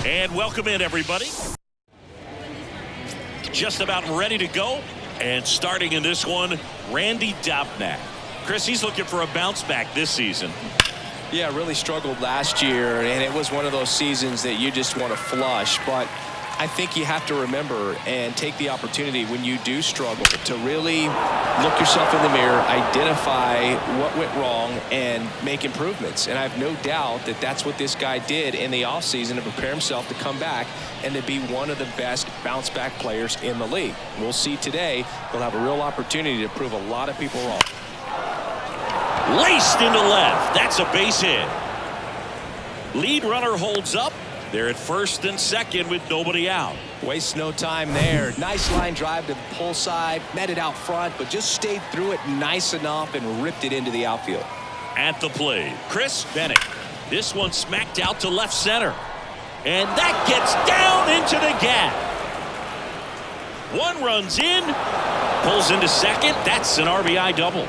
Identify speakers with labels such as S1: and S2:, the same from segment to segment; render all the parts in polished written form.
S1: And welcome in, everybody. Just about ready to go. And starting in this one, Randy Dobnak. Chris, he's looking for a bounce back this season.
S2: Yeah, really struggled last year, and it was one of those seasons that you just want to flush. But I think you have to remember and take the opportunity when you do struggle to really look yourself in the mirror, identify what went wrong, and make improvements. And I have no doubt that that's what this guy did in the offseason to prepare himself to come back and to be one of the best bounce-back players in the league. We'll see today. He'll have a real opportunity to prove a lot of people wrong.
S1: Laced into left. That's a base hit. Lead runner holds up. They're at first and second with nobody out.
S2: Wastes no time there. Nice line drive to the pull side. Met it out front, but just stayed through it nice enough and ripped it into the outfield.
S1: At the plate, Chris Bennett. This one smacked out to left center. And that gets down into the gap. One runs in. Pulls into second. That's an RBI double.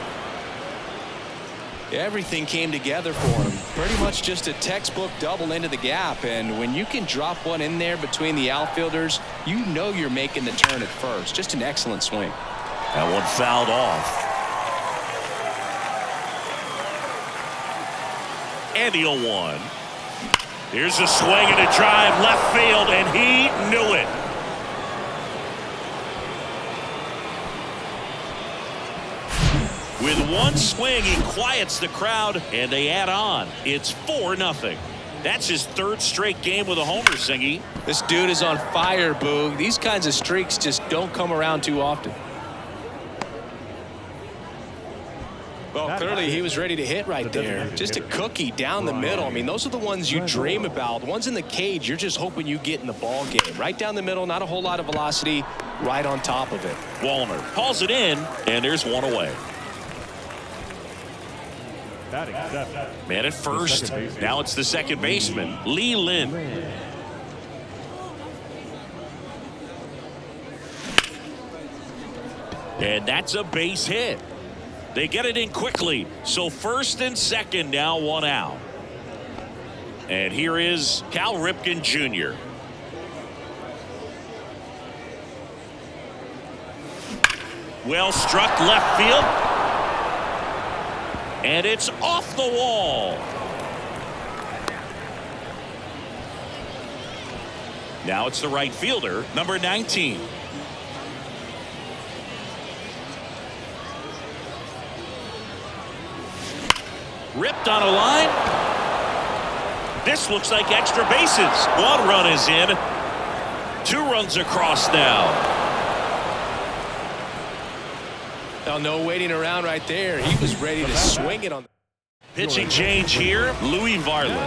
S2: Everything came together for him. Pretty much just a textbook double into the gap. And when you can drop one in there between the outfielders, you know you're making the turn at first. Just an excellent swing.
S1: That one fouled off. And the 0-1. Here's a swing and a drive left field, and he knew it. With one swing, he quiets the crowd, and they add on. It's 4-0. That's his third straight game with a homer, Singy.
S2: This dude is on fire, Boog. These kinds of streaks just don't come around too often. Well, clearly he was ready to hit right there. Just a cookie down the middle. I mean, those are the ones you dream about. The ones in the cage, you're just hoping you get in the ball game. Right down the middle, not a whole lot of velocity, right on top of it.
S1: Wallner hauls it in, and there's one away. Man at first. Now it's the second baseman, Lee Lin. And that's a base hit. They get it in quickly. So first and second, now one out. And here is Cal Ripken Jr. Well struck left field. And it's off the wall. Now it's the right fielder, number 19. Ripped on a line. This looks like extra bases. One run is in. 2 runs across now.
S2: Now, no waiting around right there. He was ready to swing it on.
S1: Pitching change here, Louis Varland.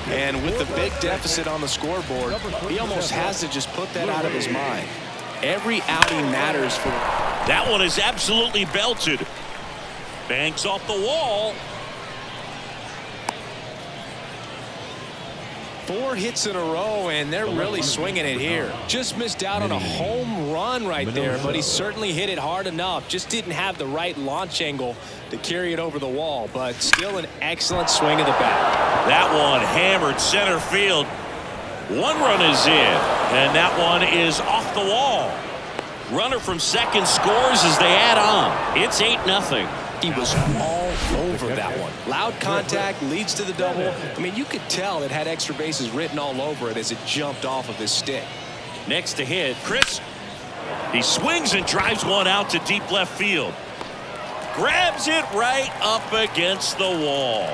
S2: And with the big deficit on the scoreboard, he almost has to just put that out of his mind. Every outing matters for him.
S1: That one is absolutely belted. Banks off the wall.
S2: 4 hits in a row, and they're really swinging it here. Just missed out on a home run right there, but he certainly hit it hard enough. Just didn't have the right launch angle to carry it over the wall, but still an excellent swing of the bat.
S1: That one hammered center field. 1 run is in, and that one is off the wall. Runner from second scores as they add on. It's 8-0.
S2: He was all over that one. Loud contact leads to the double. I mean, you could tell it had extra bases written all over it as it jumped off of his stick.
S1: Next to hit, Chris. He swings and drives one out to deep left field. Grabs it right up against the wall.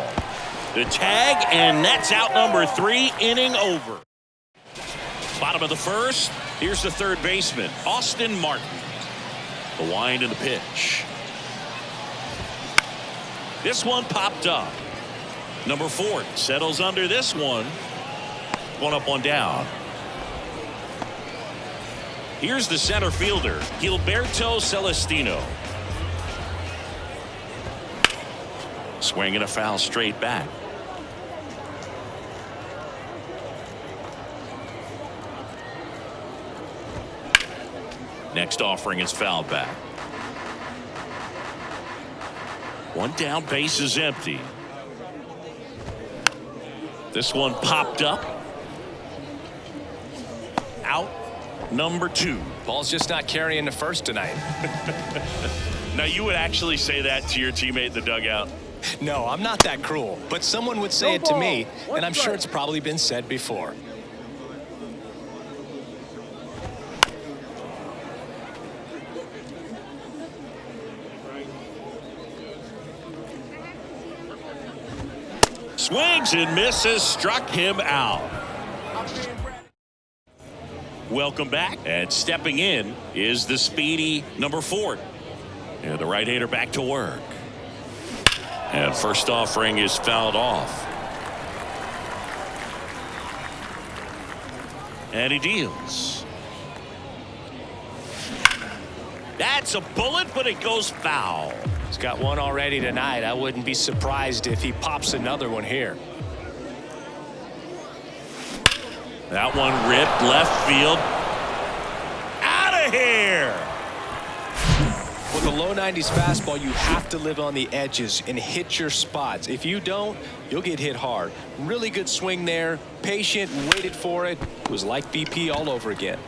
S1: The tag, and that's out number 3, inning over. Bottom of the first. Here's the third baseman, Austin Martin. The wind and the pitch. This one popped up. Number 4 settles under this one. 1 up, 1 down. Here's the center fielder, Gilberto Celestino. Swing and a foul straight back. Next offering is fouled back. 1 down, base is empty. This one popped up. out number 2.
S2: Ball's just not carrying the first tonight.
S1: Now, you would actually say that to your teammate in the dugout?
S2: No, I'm not that cruel, but someone would say it to me, and I'm sure it's probably been said before.
S1: Swings and misses, struck him out. Welcome back, and stepping in is the speedy number 4. And the right-hander back to work. And first offering is fouled off. And he deals. That's a bullet, but it goes foul.
S2: He's got one already tonight. I wouldn't be surprised if he pops another one here.
S1: That one ripped left field. Out of here.
S2: With a low 90s fastball, you have to live on the edges and hit your spots. If you don't, you'll get hit hard. Really good swing there. Patient, waited for it. It was like BP all over again.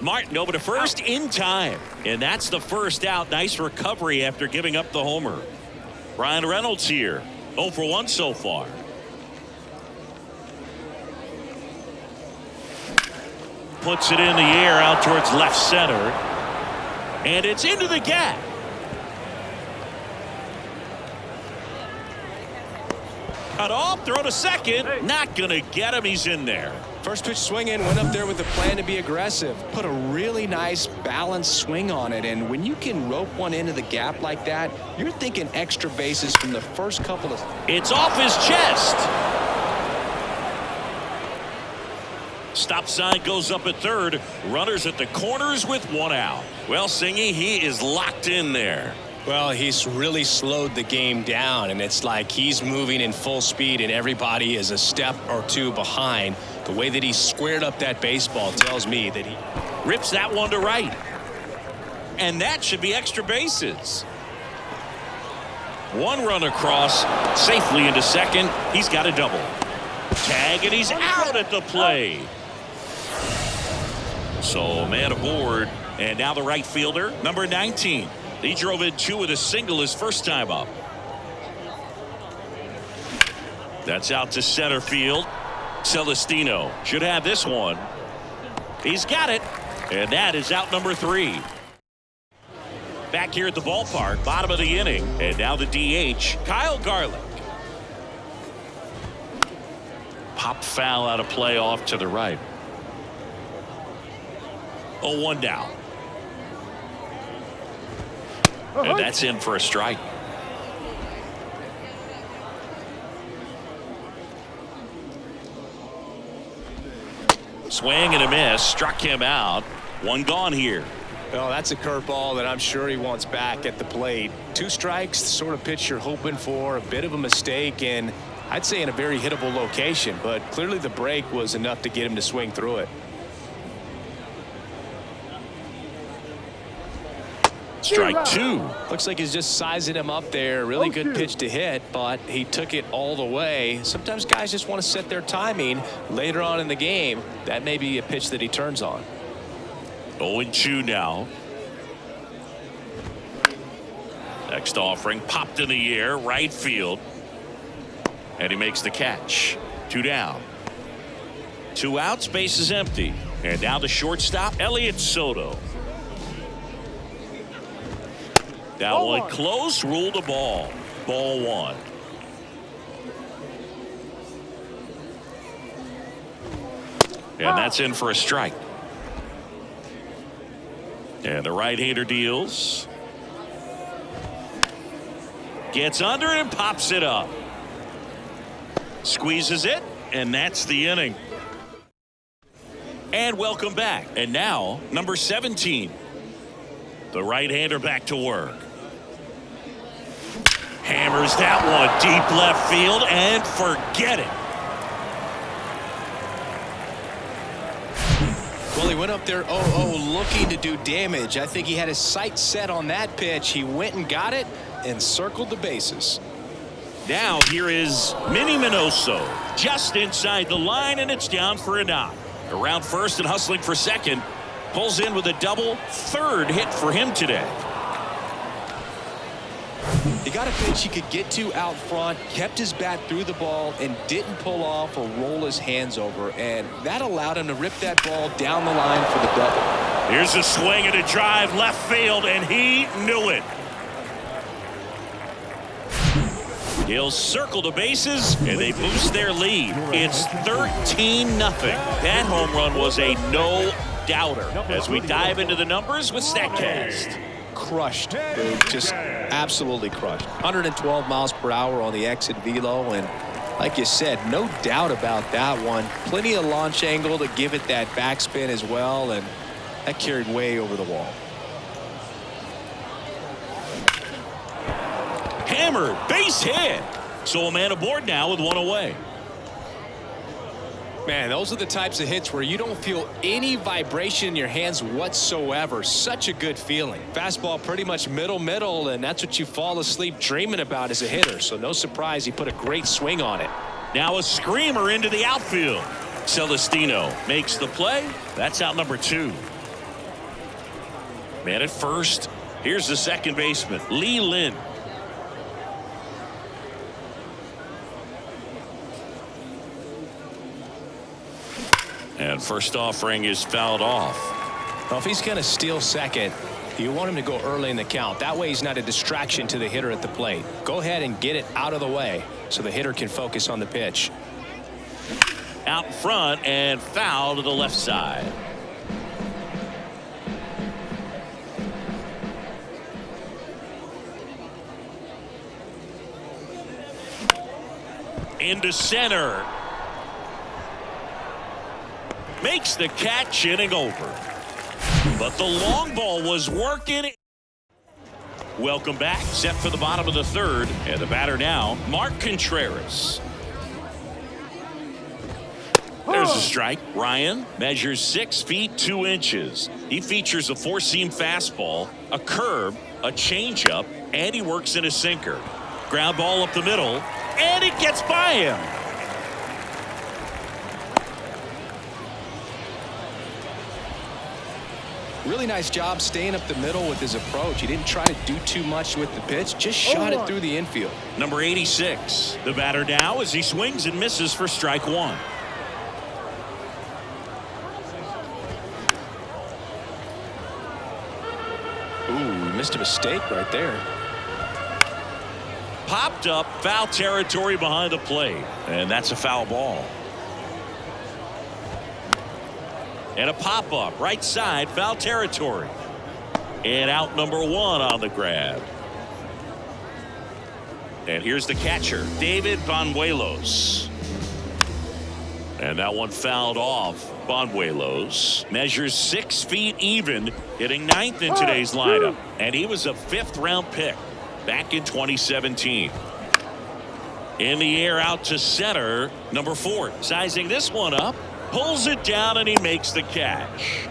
S1: Martin over to first in time. And that's the first out. Nice recovery after giving up the homer. Ryan Reynolds here. 0 for 1 so far. Puts it in the air out towards left center. And it's into the gap. Cut off, throw to second. Not going to get him. He's in there.
S2: First pitch swinging, went up there with a plan to be aggressive. Put a really nice balanced swing on it. And when you can rope one into the gap like that, you're thinking extra bases from the first couple of...
S1: It's off his chest. Stop sign goes up at third. Runners at the corners with 1 out. Well, Singy, he is locked in there.
S2: Well, he's really slowed the game down, and it's like he's moving in full speed and everybody is a step or 2 behind. The way that he squared up that baseball tells me that he
S1: rips that one to right. And that should be extra bases. 1 run across, safely into second. He's got a double. Tag, and he's out at the play. So man aboard, and now the right fielder, number 19. He drove in 2 with a single his first time up. That's out to center field. Celestino should have this one. He's got it, and that is out number 3. Back here at the ballpark, bottom of the inning, and now the DH, Kyle Garlick. Pop foul out of play off to the right. 0-1 now. And that's in for a strike. Swing and a miss, struck him out. 1 gone here.
S2: Well, that's a curveball that I'm sure he wants back at the plate. 2 strikes, the sort of pitch you're hoping for. A bit of a mistake, and I'd say in a very hittable location, but clearly the break was enough to get him to swing through it.
S1: Strike 2.
S2: Looks like he's just sizing him up there. Really good pitch to hit, but he took it all the way. Sometimes guys just want to set their timing later on in the game. That may be a pitch that he turns on.
S1: 0-2 now. Next offering popped in the air, right field. And he makes the catch. 2 down. 2 outs, base is empty. And now the shortstop, Elliot Soto. That one close, ruled a ball. Ball 1. And that's in for a strike. And the right-hander deals. Gets under and pops it up. Squeezes it, and that's the inning. And welcome back. And now, number 17. The right-hander back to work. Hammers that one deep left field, and forget it.
S2: Well, he went up there 0-0 looking to do damage. I think he had his sights set on that pitch. He went and got it and circled the bases.
S1: Now here is Minnie Minoso just inside the line, and it's down for a knock. Around first and hustling for second. Pulls in with a double. Third hit for him today.
S2: He got a pitch he could get to out front, kept his bat through the ball, and didn't pull off or roll his hands over. And that allowed him to rip that ball down the line for the double.
S1: Here's a swing and a drive left field, and he knew it. He'll circle the bases, and they boost their lead. It's 13-0. That home run was a no-doubter. As we dive into the numbers with StatCast.
S2: Crushed, dude. Just absolutely crushed. 112 miles per hour on the exit velo, and like you said, no doubt about that one. Plenty of launch angle to give it that backspin as well, and that carried way over the wall.
S1: Hammered, base hit. So a man aboard now with one away.
S2: Man, those are the types of hits where you don't feel any vibration in your hands whatsoever. Such a good feeling. Fastball pretty much middle, and that's what you fall asleep dreaming about as a hitter. So no surprise he put a great swing on it.
S1: Now a screamer into the outfield. Celestino makes the play. That's out number 2. Man at first. Here's the second baseman, Lee Lin. And first offering is fouled off.
S2: Well, if he's going to steal second, you want him to go early in the count. That way he's not a distraction to the hitter at the plate. Go ahead and get it out of the way so the hitter can focus on the pitch.
S1: Out in front and foul to the left side. Into center. Makes the catch, inning over. But the long ball was working. Welcome back. Set for the bottom of the third. And the batter now, Mark Contreras. There's a strike. Ryan measures 6 feet 2 inches. He features a 4-seam fastball, a curve, a changeup, and he works in a sinker. Ground ball up the middle, and it gets by him.
S2: Really nice job staying up the middle with his approach. He didn't try to do too much with the pitch, just shot it through the infield.
S1: Number 86. The batter now as he swings and misses for strike 1.
S2: Ooh, missed a mistake right there.
S1: Popped up, foul territory behind the plate. And that's a foul ball. And a pop-up, right side, foul territory. And out number 1 on the grab. And here's the catcher, David Banuelos. And that one fouled off. Banuelos measures 6 feet even, hitting 9th in today's lineup. And he was a 5th-round pick back in 2017. In the air out to center, number 4. Sizing this one up. Pulls it down and he makes the catch.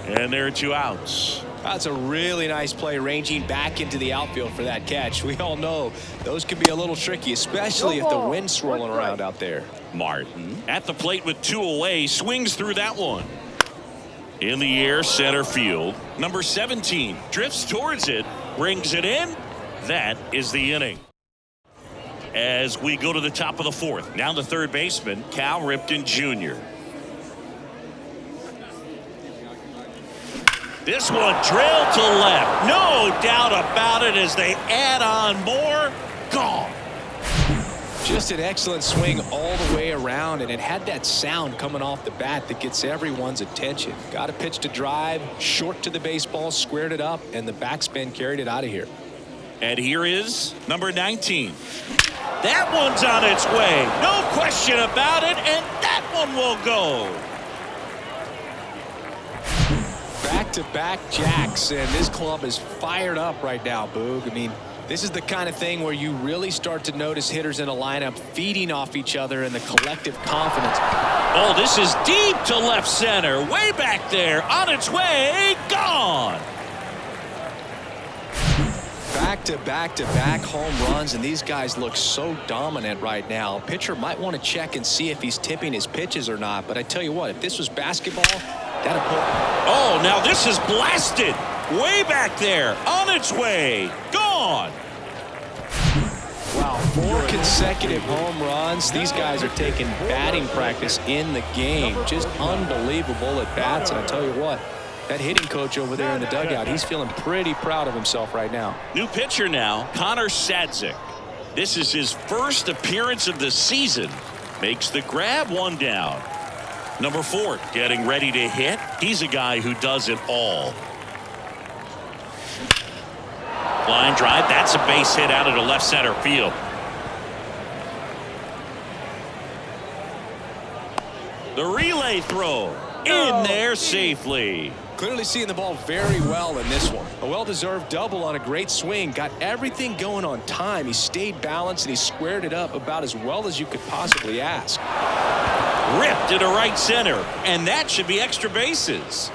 S1: And there are 2 outs.
S2: That's a really nice play, ranging back into the outfield for that catch. We all know those can be a little tricky, especially if the wind's swirling around out there.
S1: Martin at the plate with 2 away, swings through that one. In the air, center field. Number 17 drifts towards it, brings it in. That is the inning. As we go to the top of the 4th, now the third baseman, Cal Ripken Jr. This one drilled to left. No doubt about it as they add on more. Gone.
S2: Just an excellent swing all the way around, and it had that sound coming off the bat that gets everyone's attention. Got a pitch to drive, short to the baseball, squared it up, and the backspin carried it out of here.
S1: And here is number 19. That one's on its way. No question about it, and that one will go.
S2: Back-to-back jacks, and this club is fired up right now, Boog. I mean, this is the kind of thing where you really start to notice hitters in a lineup feeding off each other and the collective confidence.
S1: Oh, this is deep to left center. Way back there. On its way. Gone.
S2: Back-to-back-to-back home runs, and these guys look so dominant right now. Pitcher might want to check and see if he's tipping his pitches or not, but I tell you what, if this was basketball, that'd put...
S1: Oh, now this is blasted. Way back there. On its way. Gone.
S2: Wow, 4 consecutive home runs. These guys are taking batting practice in the game. Just unbelievable at bats, and I tell you what, that hitting coach over there in the dugout, he's feeling pretty proud of himself right now.
S1: New pitcher now, Connor Sadzik. This is his first appearance of the season. Makes the grab, 1 down. Number 4, getting ready to hit. He's a guy who does it all. Line drive. That's a base hit out of the left center field. The relay throw in there safely.
S2: Clearly seeing the ball very well in this one. A well-deserved double on a great swing. Got everything going on time. He stayed balanced and he squared it up about as well as you could possibly ask.
S1: Ripped to right center, and that should be extra bases.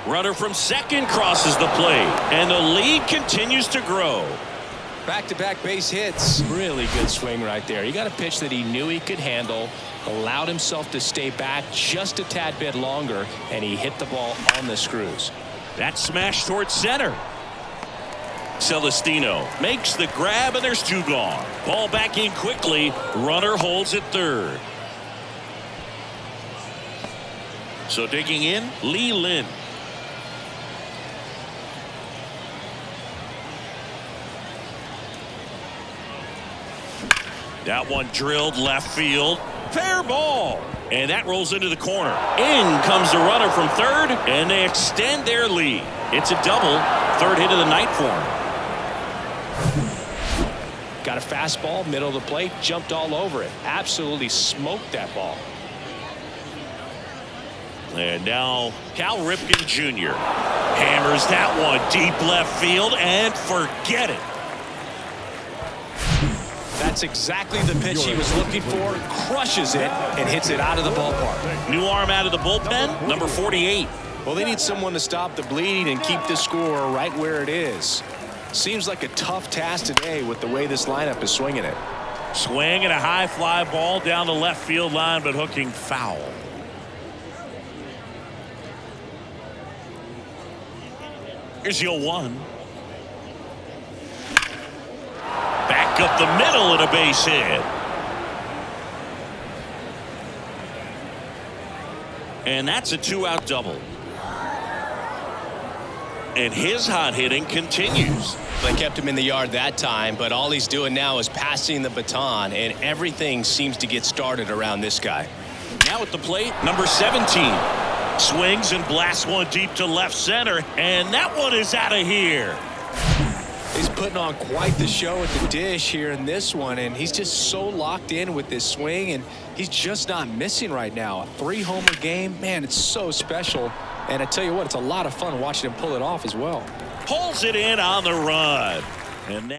S1: Runner from second crosses the plate, and the lead continues to grow.
S2: Back-to-back base hits. Really good swing right there. He got a pitch that he knew he could handle, allowed himself to stay back just a tad bit longer, and he hit the ball on the screws.
S1: That smash towards center. Celestino makes the grab, and there's 2 gone. Ball back in quickly. Runner holds at third. So digging in, Lee Lin. That one drilled left field. Fair ball. And that rolls into the corner. In comes the runner from third, and they extend their lead. It's a double. 3rd hit of the night for him.
S2: Got a fastball, middle of the plate, jumped all over it. Absolutely smoked that ball.
S1: And now Cal Ripken Jr. hammers that one deep left field, and forget it.
S2: That's exactly the pitch he was looking for. Crushes it and hits it out of the ballpark.
S1: New arm out of the bullpen, number 48.
S2: Well, they need someone to stop the bleeding and keep the score right where it is. Seems like a tough task today with the way this lineup is swinging it.
S1: Swing and a high fly ball down the left field line, but hooking foul. Here's your 1. Back up the middle and a base hit. And that's a 2-out double. And his hot hitting continues.
S2: They kept him in the yard that time, but all he's doing now is passing the baton, and everything seems to get started around this guy.
S1: Now at the plate, number 17. Swings and blasts one deep to left center, and that one is out of here.
S2: He's putting on quite the show at the dish here in this one, and he's just so locked in with this swing, and he's just not missing right now. A 3-homer game, man, it's so special. And I tell you what, it's a lot of fun watching him pull it off as well.
S1: Pulls it in on the run. And now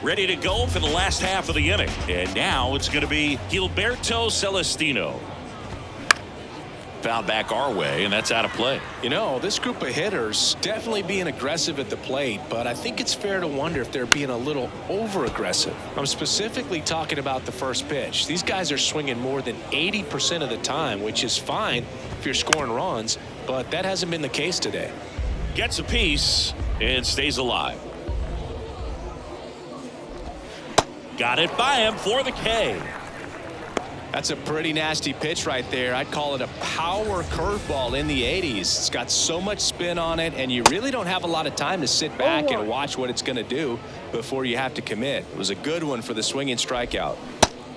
S1: ready to go for the last half of the inning. And now it's going to be Gilberto Celestino. Foul back our way, and that's out of play.
S2: You know, this group of hitters definitely being aggressive at the plate, but I think it's fair to wonder if they're being a little over-aggressive. I'm specifically talking about the first pitch. These guys are swinging more than 80% of the time, which is fine if you're scoring runs, but that hasn't been the case today.
S1: Gets a piece and stays alive. Got it by him for the K.
S2: That's a pretty nasty pitch right there. I'd call it a power curveball in the 80s. It's got so much spin on it, and you really don't have a lot of time to sit back and watch what it's going to do before you have to commit. It was a good one for the swinging strikeout.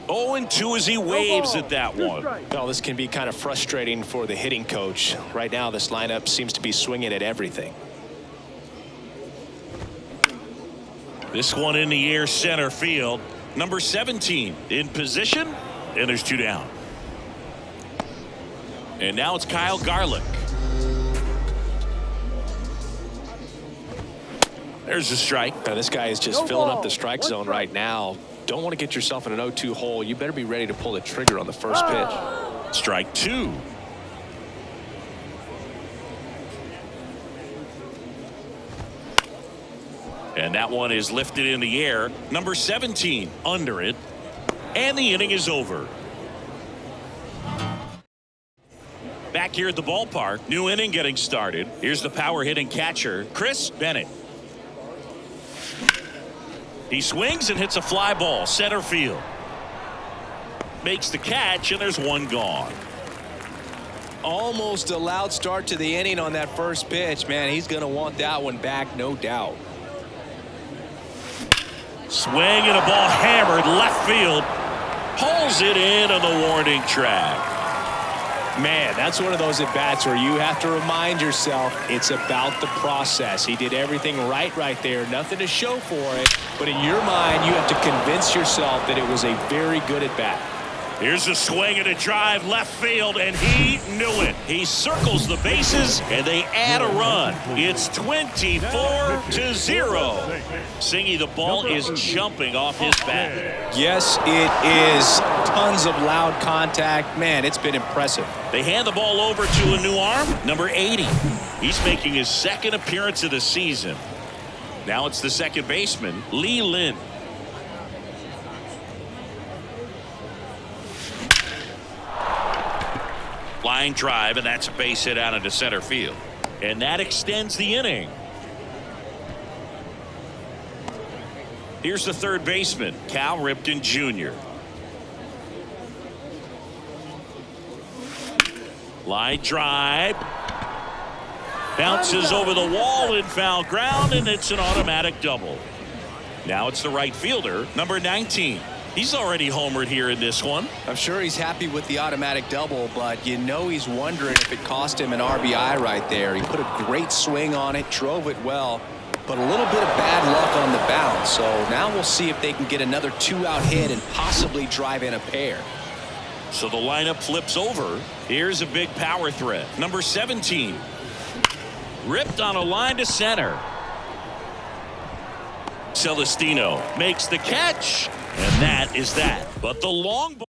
S1: 0-2 as he waves at that one.
S2: Well, this can be kind of frustrating for the hitting coach. Right now, this lineup seems to be swinging at everything.
S1: This one in the air center field. Number 17 in position. And there's 2 down. And now it's Kyle Garlick. There's a strike.
S2: Now, this guy is just filling up the strike zone right now. Don't want to get yourself in an 0-2 hole. You better be ready to pull the trigger on the first pitch.
S1: Strike 2. And that one is lifted in the air. Number 17 under it. And the inning is over. Back here at the ballpark, new inning getting started. Here's the power hitting catcher, Chris Bennett. He swings and hits a fly ball center field. Makes the catch, and there's one gone.
S2: Almost a loud start to the inning on that first pitch. Man, he's going to want that one back, no doubt.
S1: Swing and a ball hammered left field. Pulls it in on the warning track.
S2: Man, that's one of those at-bats where you have to remind yourself it's about the process. He did everything right there. Nothing to show for it. But in your mind, you have to convince yourself that it was a very good at-bat.
S1: Here's a swing and a drive left field, and he knew it. He circles the bases, and they add a run. It's 24-0. Singy, the ball is jumping off his bat.
S2: Yes, it is. Tons of loud contact. Man, it's been impressive.
S1: They hand the ball over to a new arm, number 80. He's making his second appearance of the season. Now it's the second baseman, Lee Lin. Line drive, and that's a base hit out into center field. And that extends the inning. Here's the third baseman, Cal Ripken Jr. Line drive. Bounces over the wall in foul ground, and it's an automatic double. Now it's the right fielder, number 19. He's already homered here in this one.
S2: I'm sure he's happy with the automatic double, but you know he's wondering if it cost him an RBI right there. He put a great swing on it, drove it well, but a little bit of bad luck on the bounce. So now we'll see if they can get another 2-out hit and possibly drive in a pair.
S1: So the lineup flips over. Here's a big power threat. Number 17. Ripped on a line to center. Celestino makes the catch. And that is that. But the long ball.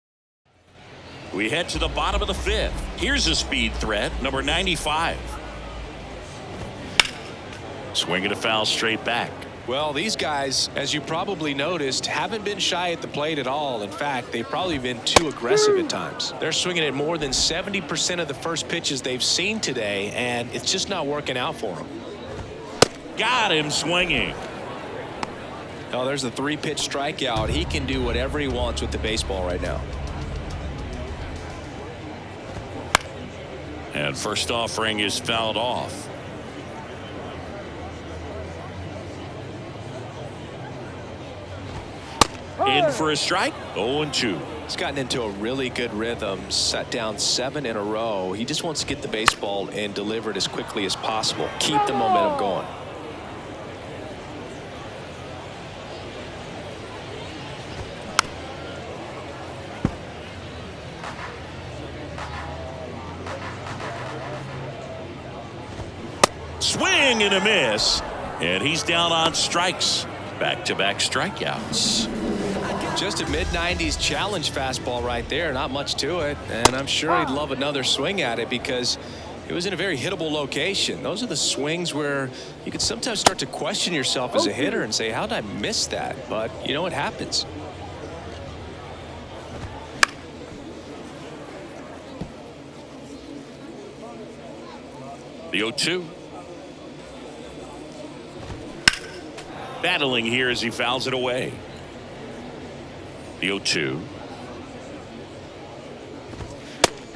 S1: We head to the bottom of the fifth. Here's a speed threat, number 95. Swinging a foul straight back.
S2: Well, these guys, as you probably noticed, haven't been shy at the plate at all. In fact, they've probably been too aggressive at times. They're swinging at more than 70% of the first pitches they've seen today, and it's just not working out for them.
S1: Got him swinging.
S2: Oh, there's a 3-pitch strikeout. He can do whatever he wants with the baseball right now.
S1: And first offering is fouled off. In for a strike. 0-2.
S2: He's gotten into a really good rhythm. Set down 7 in a row. He just wants to get the baseball and deliver it as quickly as possible. Keep the momentum going.
S1: Swing and a miss, and he's down on strikes. Back-to-back strikeouts.
S2: Just a mid-90s challenge fastball right there. Not much to it, and I'm sure he'd love another swing at it because it was in a very hittable location. Those are the swings where you could sometimes start to question yourself as a hitter and say, how did I miss that? But you know what happens.
S1: The 0-2. Battling here as he fouls it away. The 0-2.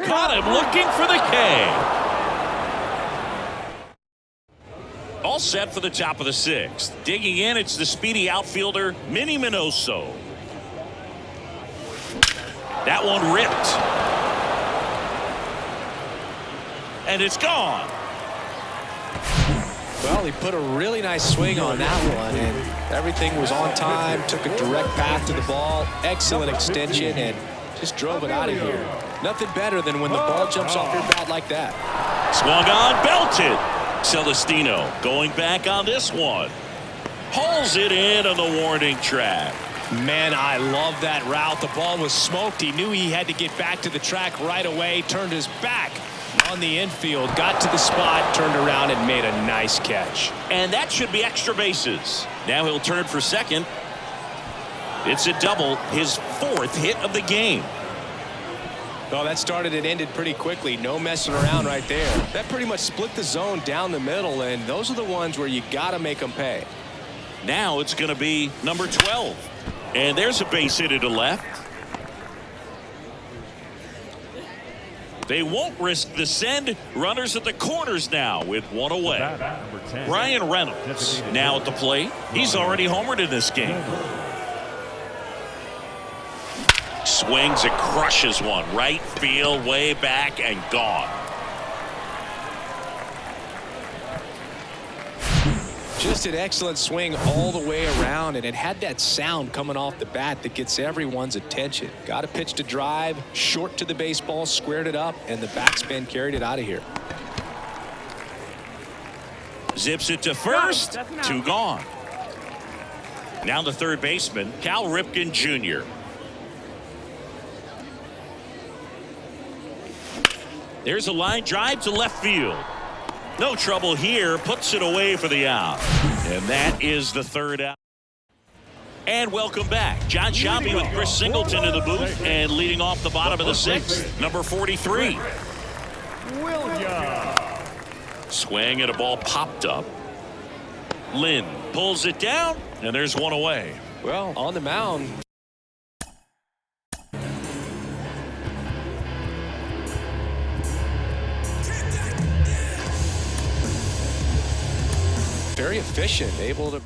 S1: Caught him looking for the K. All set for the top of the 6th. Digging in, it's the speedy outfielder, Minnie Minoso. That one ripped. And it's gone.
S2: Well, he put a really nice swing on that one, and everything was on time. Took a direct path to the ball. Excellent extension, and just drove it out of here. Nothing better than when the ball jumps off your bat like that.
S1: Swung on, belted. Celestino going back on this one. Pulls it in on the warning track.
S2: Man, I love that route. The ball was smoked. He knew he had to get back to the track right away. Turned his back On the infield, got to the spot, turned around and made a nice catch.
S1: And that should be extra bases. Now he'll turn for second. It's a double, his 4th hit of the game.
S2: Well, that started and ended pretty quickly. No messing around right there. That pretty much split the zone down the middle, and those are the ones where you got to make them pay.
S1: Now it's going to be number 12. And there's a base hit to left. They won't risk the send. Runners at the corners now with one away. Brian Reynolds now at the plate. He's already homered in this game. Swings and crushes one. Right field, way back and gone.
S2: Just an excellent swing all the way around, and it had that sound coming off the bat that gets everyone's attention. Got a pitch to drive, short to the baseball, squared it up, and the backspin carried it out of here.
S1: Zips it to first. 2 gone. Now the third baseman, Cal Ripken Jr. There's a line drive to left field. No trouble here. Puts it away for the out. And that is the third out. And welcome back. John Sciambi with Chris Singleton in the booth. And leading off the bottom of the 6th, number 43. Swing and a ball popped up. Lynn pulls it down. And there's one away.
S2: Well, on the mound. Very efficient, able to.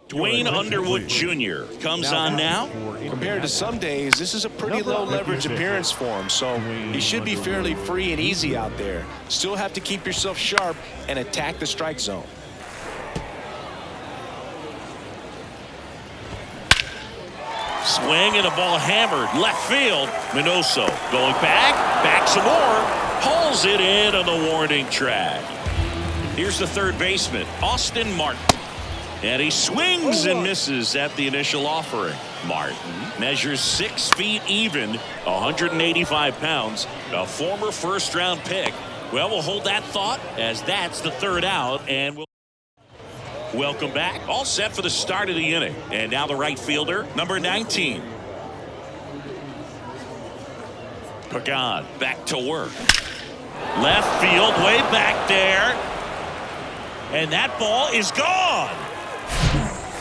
S1: Dwayne Underwood Jr. comes on now.
S2: Compared to some days, this is a pretty low leverage appearance for him, so he should be fairly free and easy out there. Still have to keep yourself sharp and attack the strike zone.
S1: Swing and a ball hammered left field. Minoso going back some more, hauls it in on the warning track. Here's the third baseman, Austin Martin. And he swings and misses at the initial offering. Martin measures 6 feet even, 185 pounds, a former first-round pick. Well, we'll hold that thought as that's the third out, and we'll welcome back. All set for the start of the inning. And now the right fielder, number 19. Pagan back to work. Left field, way back there. And that ball is gone.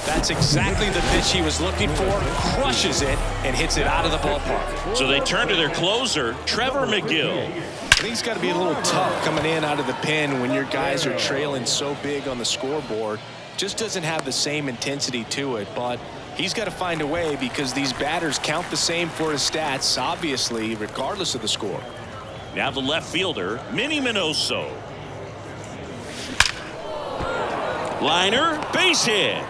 S2: That's exactly the pitch he was looking for. Crushes it and hits it out of the ballpark.
S1: So they turn to their closer, Trevor McGill.
S2: I think it's got to be a little tough coming in out of the pen when your guys are trailing so big on the scoreboard. Just doesn't have the same intensity to it, but he's got to find a way because these batters count the same for his stats, obviously, regardless of the score.
S1: Now the left fielder, Minnie Minoso. Liner, base hit.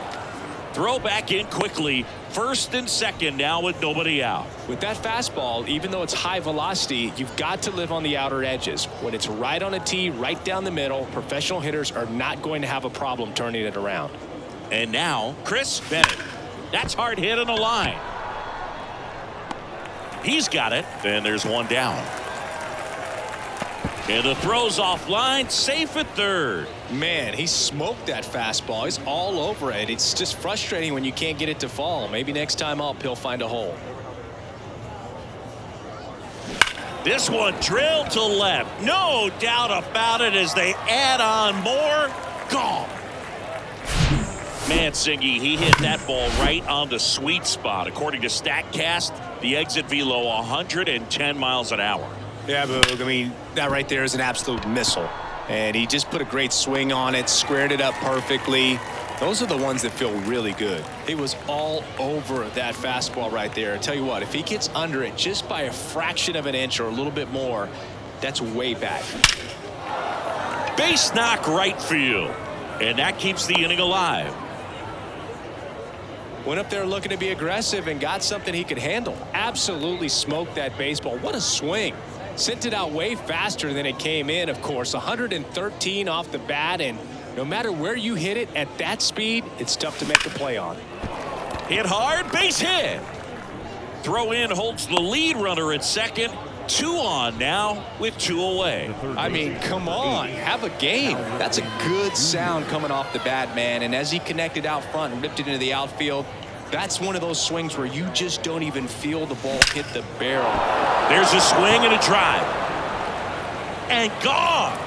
S1: Throw back in quickly. First and second now with nobody out.
S2: With that fastball, even though it's high velocity, you've got to live on the outer edges. When it's right on a tee, right down the middle, professional hitters are not going to have a problem turning it around.
S1: And now Chris Bennett. That's hard hit on the line. He's got it. And there's one down. And the throw's offline, safe at third.
S2: Man, he smoked that fastball. He's all over it. It's just frustrating when you can't get it to fall. Maybe next time up he'll find a hole.
S1: This one drilled to left. No doubt about it as they add on more. Gone. Mancini, he hit that ball right on the sweet spot. According to StatCast, the exit velo 110 miles an hour.
S2: Yeah, Boog, I mean, that right there is an absolute missile. And he just put a great swing on it, squared it up perfectly. Those are the ones that feel really good. It was all over that fastball right there. I tell you what, if he gets under it just by a fraction of an inch or a little bit more, that's way back.
S1: Base knock right field. And that keeps the inning alive.
S2: Went up there looking to be aggressive and got something he could handle. Absolutely smoked that baseball. What a swing. Sent it out way faster than it came in, of course. 113 off the bat, and no matter where you hit it at that speed, it's tough to make a play on.
S1: Hit hard, base hit. Throw in holds the lead runner at second, 2 on now with 2 away.
S2: I mean, come on, have a game. That's a good sound coming off the bat, man. And as he connected out front and ripped it into the outfield, that's one of those swings where you just don't even feel the ball hit the barrel.
S1: There's a swing and a drive. And gone.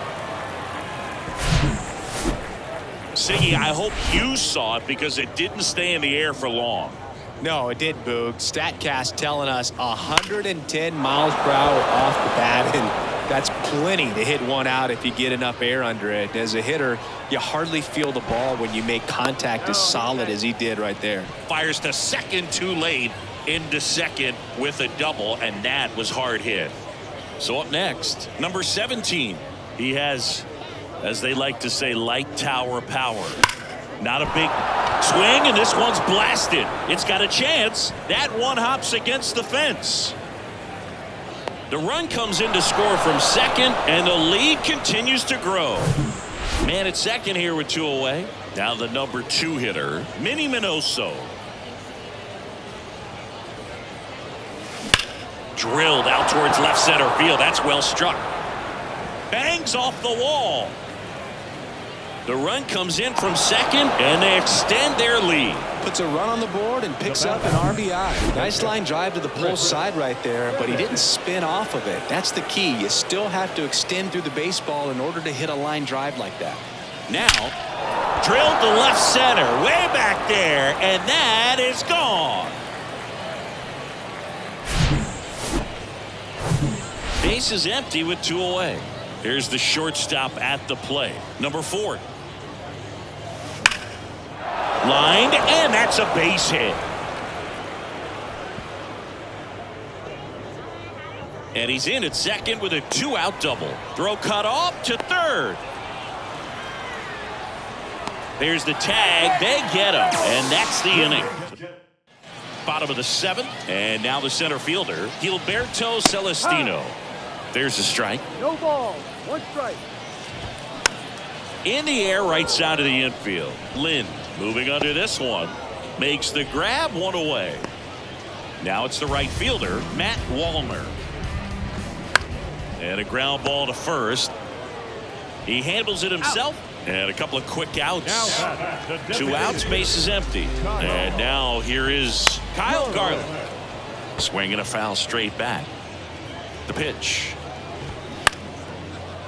S1: Siggy, I hope you saw it because it didn't stay in the air for long.
S2: No, it didn't, Boog. StatCast telling us 110 miles per hour off the bat, and that's plenty to hit one out if you get enough air under it. As a hitter, you hardly feel the ball when you make contact as solid as he did right there.
S1: Fires to second too late, into second with a double, and that was hard hit. So up next, number 17. He has, as they like to say, light tower power. Not a big swing, and this one's blasted. It's got a chance. That one hops against the fence. The run comes in to score from second, and the lead continues to grow. Man at second here with 2 away. Now the number 2 hitter, Minnie Minoso. Drilled out towards left center field. That's well struck. Bangs off the wall. The run comes in from second, and they extend their lead.
S2: Puts a run on the board and picks up an RBI. Nice line drive to the pole side right there, but he didn't spin off of it. That's the key. You still have to extend through the baseball in order to hit a line drive like that.
S1: Now, drilled to left center, way back there, and that is gone. Base is empty with 2 away. Here's the shortstop at the plate, number 4. Lined, and that's a base hit. And he's in at second with a 2-out double. Throw cut off to third. There's the tag. They get him, and that's the inning. Bottom of the 7th, and now the center fielder, Gilberto Celestino. There's a strike.
S3: No ball. 1 strike.
S1: In the air, right side of the infield. Lind moving under this one. Makes the grab, 1 away. Now it's the right fielder, Matt Wallner. And a ground ball to first. He handles it himself. And a couple of quick outs. 2 outs, base is empty. And now here is Kyle Garland. Swinging a foul straight back. The pitch.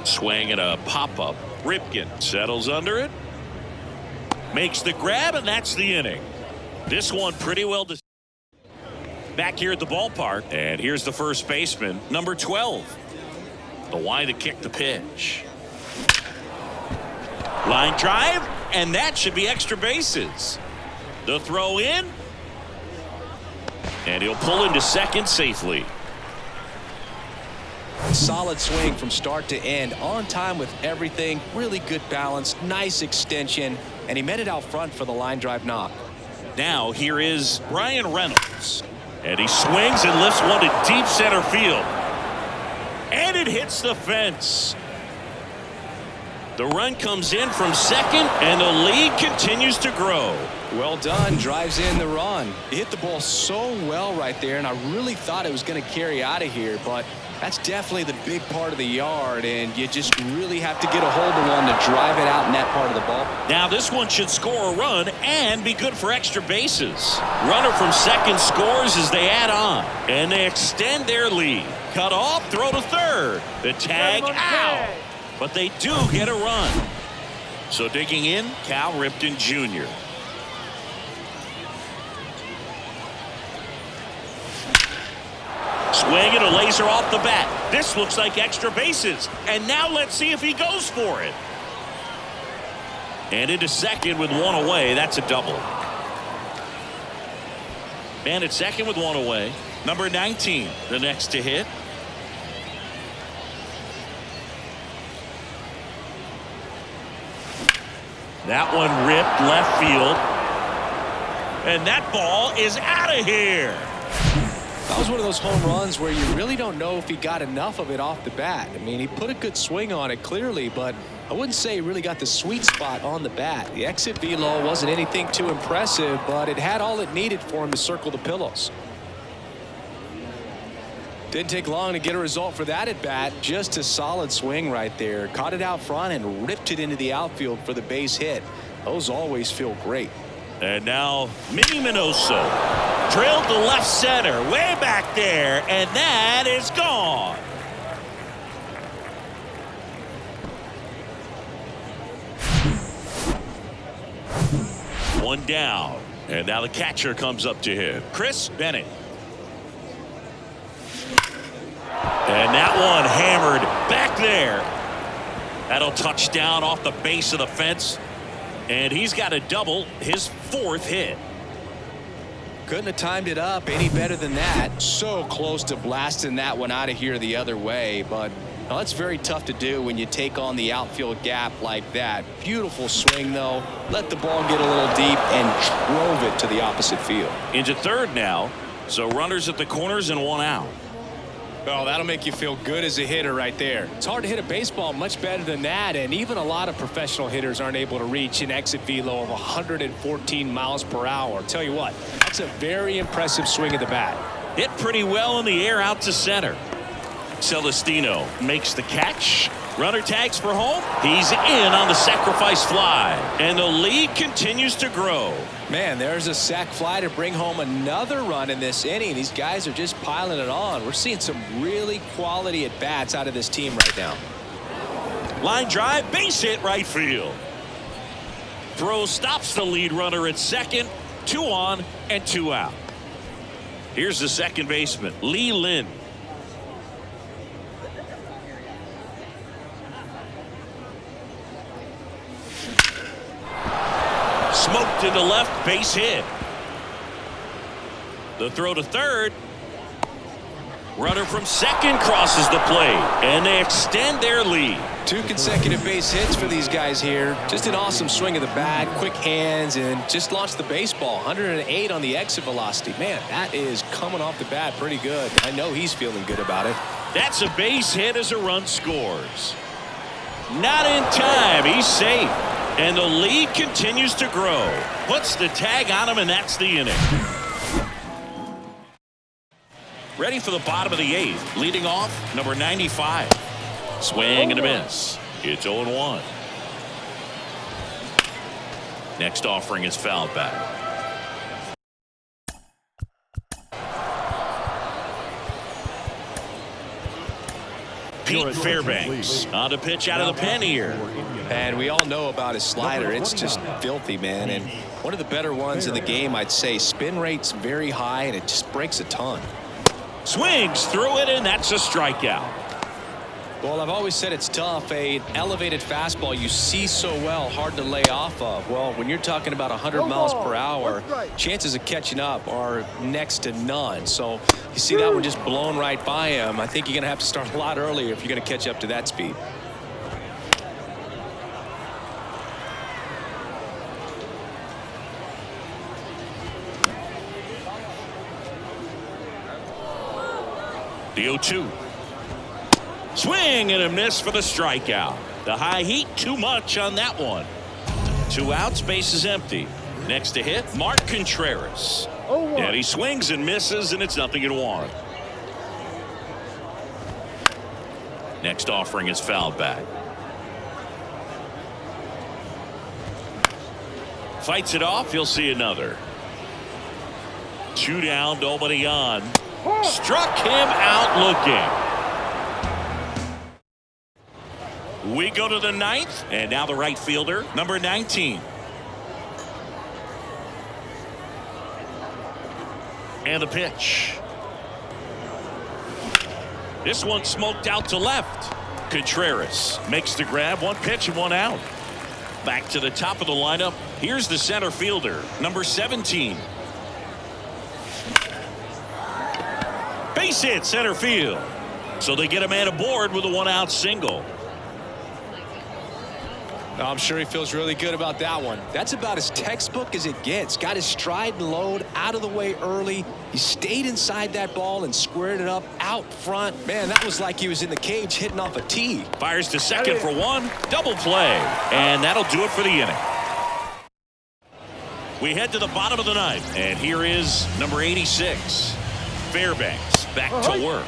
S1: Swing and a pop-up. Ripken settles under it. Makes the grab, and that's the inning. This one pretty well back here at the ballpark. And here's the first baseman, number 12. The line to kick the pitch. Line drive, and that should be extra bases. The throw in. And he'll pull into second safely.
S2: Solid swing from start to end, on time with everything, really good balance, nice extension, and he met it out front for the line drive knock.
S1: Now here is Brian Reynolds, and he swings and lifts one to deep center field, and it hits the fence. The run comes in from second, and the lead continues to grow.
S2: Well done, drives in the run. He hit the ball so well right there, and I really thought it was going to carry out of here, but that's definitely the big part of the yard, and you just really have to get a hold of one to drive it out in that part of the ball.
S1: Now this one should score a run and be good for extra bases. Runner from second scores as they add on, and they extend their lead. Cut off, throw to third. The tag out, but they do get a run. So digging in, Cal Ripken Jr. Swing and a laser off the bat. This looks like extra bases. And now let's see if he goes for it. And into second with 1 away. That's a double. Man at second with 1 away. Number 19, the next to hit. That one ripped left field. And that ball is out of here.
S2: That was one of those home runs where you really don't know if he got enough of it off the bat. I mean, he put a good swing on it clearly, but I wouldn't say he really got the sweet spot on the bat. The exit velo wasn't anything too impressive, but it had all it needed for him to circle the pillows. Didn't take long to get a result for that at bat. Just a solid swing right there. Caught it out front and ripped it into the outfield for the base hit. Those always feel great.
S1: And now Minnie Minoso drilled to left center, way back there, and that is gone. One down, and now the catcher comes up to him, Chris Bennett. And that one hammered back there. That'll touch down off the base of the fence. And he's got a double, his 4th hit.
S2: Couldn't have timed it up any better than that. So close to blasting that one out of here the other way. But well, that's very tough to do when you take on the outfield gap like that. Beautiful swing, though. Let the ball get a little deep and drove it to the opposite field.
S1: Into third now. So runners at the corners and 1 out.
S2: Well, that'll make you feel good as a hitter right there. It's hard to hit a baseball much better than that, and even a lot of professional hitters aren't able to reach an exit velo of 114 miles per hour. Tell you what, that's a very impressive swing of the bat.
S1: Hit pretty well in the air out to center. Celestino makes the catch. Runner tags for home. He's in on the sacrifice fly, and the lead continues to grow.
S2: Man, there's a sac fly to bring home another run in this inning. These guys are just piling it on. We're seeing some really quality at bats out of this team right now.
S1: Line drive, base hit right field. Throw stops the lead runner at second. 2 on and 2 out. Here's the second baseman, Lee Lin. Smoked into left, base hit. The throw to third. Runner from second crosses the plate, and they extend their lead.
S2: 2 consecutive base hits for these guys here. Just an awesome swing of the bat, quick hands, and just launched the baseball. 108 on the exit velocity. Man, that is coming off the bat pretty good. I know he's feeling good about it.
S1: That's a base hit as a run scores. Not in time. He's safe. And the lead continues to grow. Puts the tag on him, and that's the inning. Ready for the bottom of the 8th. Leading off, number 95. Swing and a miss. It's 0-1. Next offering is fouled back. Pete Fairbanks on the pitch out of the pen here.
S2: And we all know about his slider. It's just filthy, man. And one of the better ones in the game, I'd say. Spin rate's very high, and it just breaks a ton.
S1: Swings through it, and that's a strikeout.
S2: Well, I've always said it's tough. An elevated fastball you see so well, hard to lay off of. Well, when you're talking about 100 miles per hour, chances of catching up are next to none. So you see that one just blown right by him. I think you're going to have to start a lot earlier if you're going to catch up to that speed.
S1: The 0-2. Swing and a miss for the strikeout. The high heat, too much on that one. 2 outs, base is empty. Next to hit, Mark Contreras. And he swings and misses, and it's 0-1. Next offering is fouled back. Fights it off, he'll see another. 2 down, nobody on. Struck him out looking. We go to the 9th, and now the right fielder, number 19. And the pitch. This one smoked out to left. Contreras makes the grab, 1 pitch and 1 out. Back to the top of the lineup. Here's the center fielder, number 17. Base hit center field. So they get a man aboard with a 1-out single.
S2: I'm sure he feels really good about that one. That's about as textbook as it gets. Got his stride and load out of the way early. He stayed inside that ball and squared it up out front. Man, that was like he was in the cage hitting off a tee.
S1: Fires to second for 1. Double play. And that'll do it for the inning. We head to the bottom of the 9th. And here is number 86. Fairbanks back to work.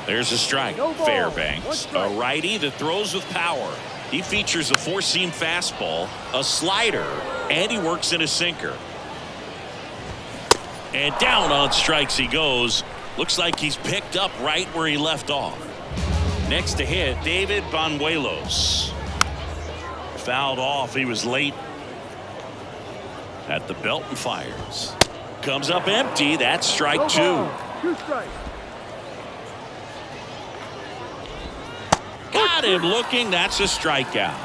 S1: There's a strike.
S3: No ball. One
S1: Fairbanks,
S3: strike.
S1: a righty that throws with power. He features a four-seam fastball, a slider, and he works in a sinker. And down on strikes he goes. Looks like he's picked up right where he left off. Next to hit, David Banuelos. Fouled off. He was late at the belt and fires. Comes up empty. That's strike
S3: No
S1: two.
S3: ball. 2 strikes.
S1: Got him looking. That's a strikeout.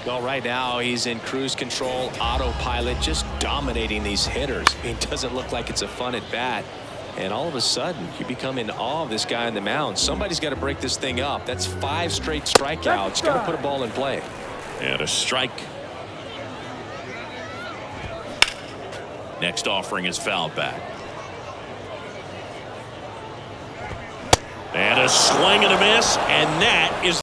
S2: Well, right now he's in cruise control, autopilot, just dominating these hitters. I mean, it doesn't look like it's a fun at bat. And all of a sudden, you become in awe of this guy on the mound. Somebody's got to break this thing up. That's 5 straight strikeouts. Got to put a ball in play.
S1: And a strike. Next offering is fouled back. And a swing and a miss, and that is